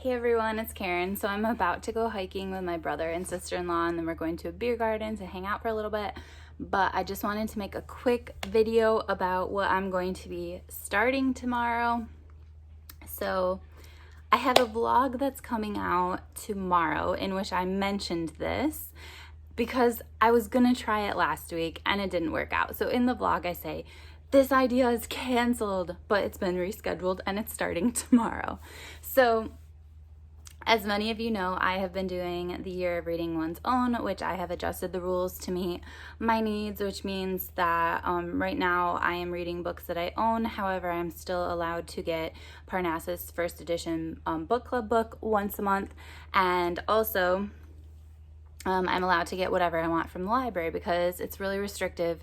Hey everyone, it's Karen. So I'm about to go hiking with my brother and sister-in-law, and then we're going to a beer garden to hang out for a little bit. But I just wanted to make a quick video about what I'm going to be starting tomorrow. So I have a vlog that's coming out tomorrow in which I mentioned this because I was gonna try it last week and it didn't work out. So in the vlog I say, this idea is canceled, but it's been rescheduled and it's starting tomorrow. So as many of you know, I have been doing the Year of Reading One's Own, which I have adjusted the rules to meet my needs, which means that right now I am reading books that I own. However, I'm still allowed to get Parnassus first edition book club book once a month. And also, I'm allowed to get whatever I want from the library because it's really restrictive.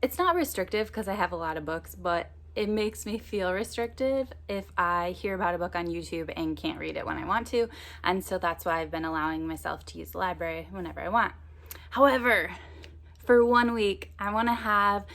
It's not restrictive because I have a lot of books, but it makes me feel restrictive if I hear about a book on YouTube and can't read it when I want to. And so that's why I've been allowing myself to use the library whenever I want. However, for 1 week, I want to have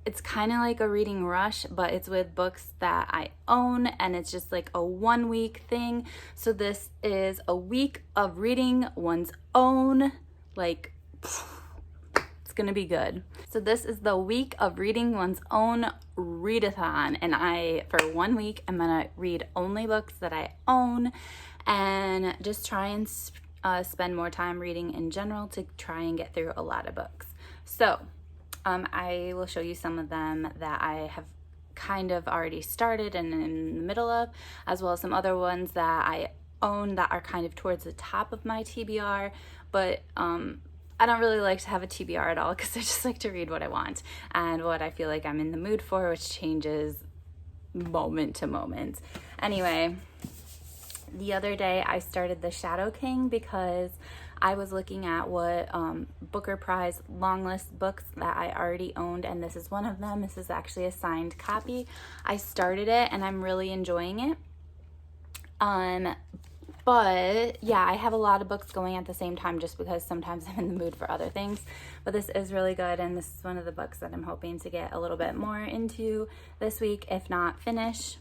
it's kind of like a reading rush, but it's with books that I own, and it's just like a 1 week thing. So this is a week of reading one's own, it's gonna be good. So this is the week of reading one's own readathon, and I, for 1 week, I'm gonna read only books that I own and just try and spend more time reading in general to try and get through a lot of books. So I will show you some of them that I have kind of already started and in the middle of, as well as some other ones that I own that are kind of towards the top of my TBR, but I don't really like to have a TBR at all because I just like to read what I want and what I feel like I'm in the mood for, which changes moment to moment. Anyway, the other day I started The Shadow King because I was looking at what Booker Prize long list books that I already owned, and this is one of them. This is actually a signed copy. I started it and I'm really enjoying it. But yeah, I have a lot of books going at the same time just because sometimes I'm in the mood for other things. But this is really good, and this is one of the books that I'm hoping to get a little bit more into this week, if not finish.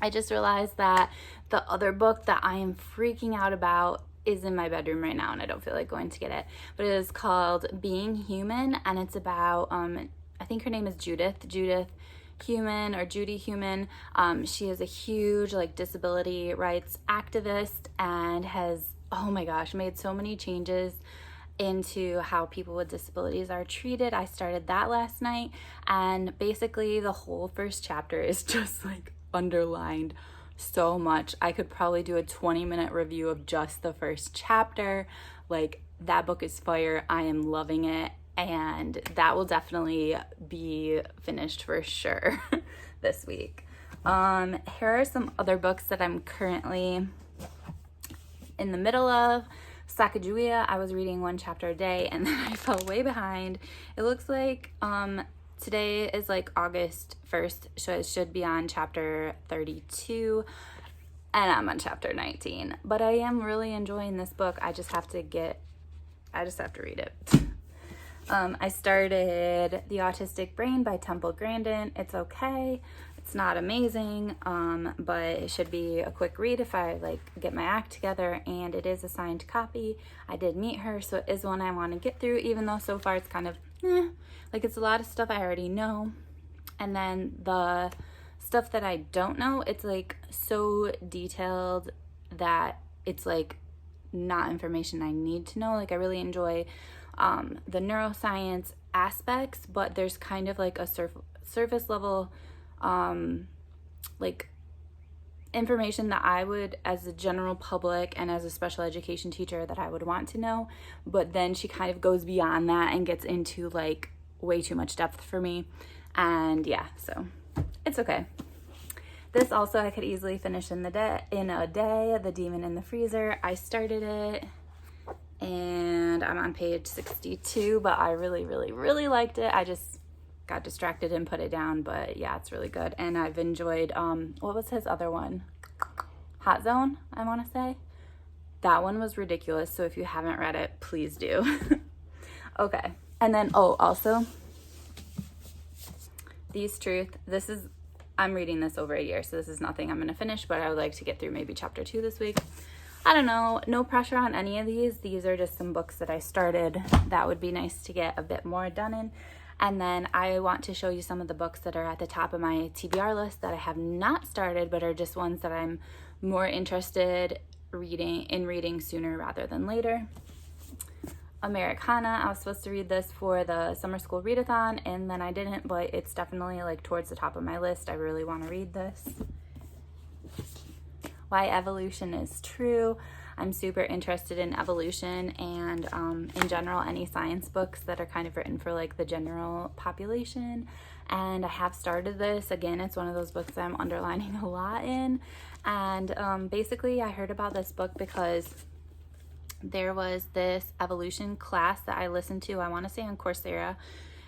I just realized that the other book that I am freaking out about is in my bedroom right now, and I don't feel like going to get it. But it is called Being Human, and it's about, I think her name is Judith Human or Judy Human. She is a huge disability rights activist and has, oh my gosh, made so many changes into how people with disabilities are treated. I started that last night, and basically the whole first chapter is just underlined so much. I could probably do a 20-minute review of just the first chapter. That book is fire. I am loving it. And that will definitely be finished for sure this week. Here are some other books that I'm currently in the middle of. Sacagawea, I was reading 1 chapter a day and then I fell way behind. It looks like today is August 1st, so it should be on chapter 32 and I'm on chapter 19. But I am really enjoying this book. I just have to read it. I started The Autistic Brain by Temple Grandin. It's okay. It's not amazing, but it should be a quick read if I get my act together, and it is a signed copy. I did meet her, so it is one I want to get through, even though so far it's kind of, it's a lot of stuff I already know. And then the stuff that I don't know, it's so detailed that it's not information I need to know. I really enjoy the neuroscience aspects, but there's kind of a surface level information that I would, as a general public and as a special education teacher, that I would want to know. But then she kind of goes beyond that and gets into way too much depth for me. And yeah, so it's okay. This also I could easily finish in a day. The Demon in the Freezer. I started it and I'm on page 62, but I really, really, really liked it. I just got distracted and put it down, but yeah, it's really good. And I've enjoyed, what was his other one? Hot Zone, I want to say. That one was ridiculous, so if you haven't read it, please do. Okay, and then, also, These Truth. This is I'm reading this over a year, so this is nothing I'm going to finish, but I would like to get through maybe chapter 2 this week. I don't know, no pressure on any of these. These are just some books that I started that would be nice to get a bit more done in. And then I want to show you some of the books that are at the top of my TBR list that I have not started, but are just ones that I'm more interested in reading sooner rather than later. Americana, I was supposed to read this for the summer school readathon, and then I didn't, but it's definitely like towards the top of my list. I really want to read this. Why Evolution is True. I'm super interested in evolution and in general any science books that are kind of written for like the general population. And I have started this. Again, it's one of those books that I'm underlining a lot in. And basically I heard about this book because there was this evolution class that I listened to, I want to say on Coursera,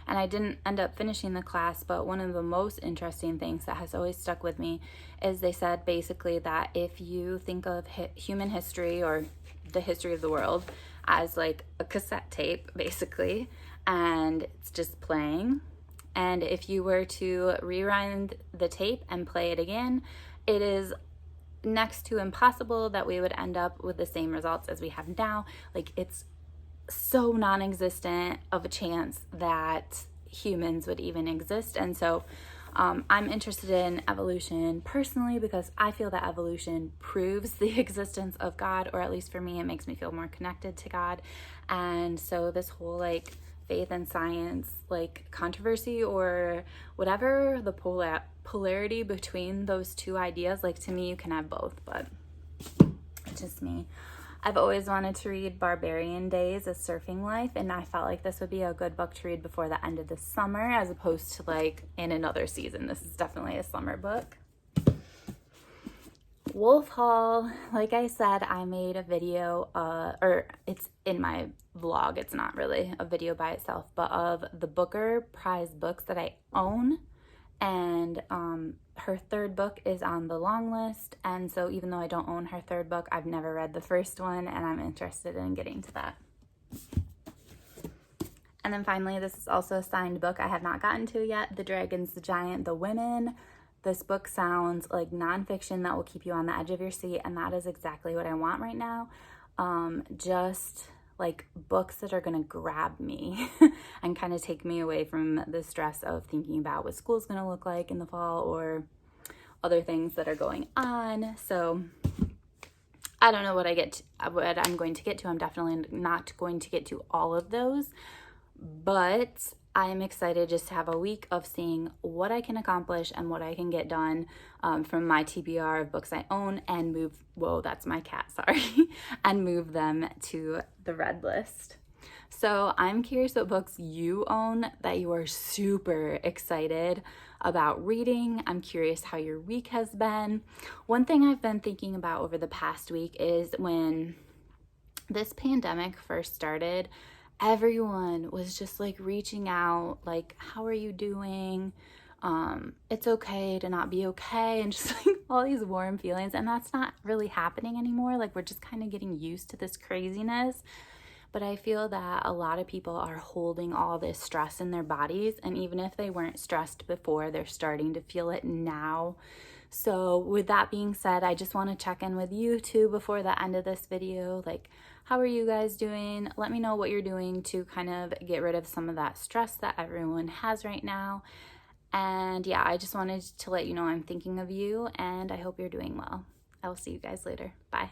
and I didn't end up finishing the class, but one of the most interesting things that has always stuck with me is they said basically that if you think of human history or the history of the world as like a cassette tape, basically, and it's just playing, and if you were to rewind the tape and play it again, it is next to impossible that we would end up with the same results as we have now. Like, it's so non-existent of a chance that humans would even exist. And so I'm interested in evolution personally because I feel that evolution proves the existence of God, or at least for me, it makes me feel more connected to God. And so this whole like faith and science like controversy or whatever, the polarity between those two ideas, like to me you can have both, but it's just me. I've always wanted to read Barbarian Days, A Surfing Life, and I felt like this would be a good book to read before the end of the summer as opposed to like in another season. This is definitely a summer book. Wolf Hall, like I said, I made a video, or it's in my vlog, it's not really a video by itself, but of the Booker Prize books that I own, and her third book is on the long list, and so even though I don't own her third book, I've never read the first one, and I'm interested in getting to that. And then finally, this is also a signed book I have not gotten to yet, The Dragons, the Giant, the Women. This book sounds like nonfiction that will keep you on the edge of your seat, and that is exactly what I want right now. Just like books that are gonna grab me and kind of take me away from the stress of thinking about what school's gonna look like in the fall or other things that are going on. So I don't know what I'm going to get to. I'm definitely not going to get to all of those, but I'm excited just to have a week of seeing what I can accomplish and what I can get done from my TBR of books I own and move, whoa, that's my cat, sorry, and move them to the red list. So I'm curious what books you own that you are super excited about reading. I'm curious how your week has been. One thing I've been thinking about over the past week is when this pandemic first started, everyone was just like reaching out, like, how are you doing? It's okay to not be okay, and just like all these warm feelings. And that's not really happening anymore. Like, we're just kind of getting used to this craziness. But I feel that a lot of people are holding all this stress in their bodies, and even if they weren't stressed before, they're starting to feel it now. So with that being said, I just want to check in with you too before the end of this video. Like, how are you guys doing? Let me know what you're doing to kind of get rid of some of that stress that everyone has right now. And yeah, I just wanted to let you know I'm thinking of you, and I hope you're doing well. I will see you guys later. Bye.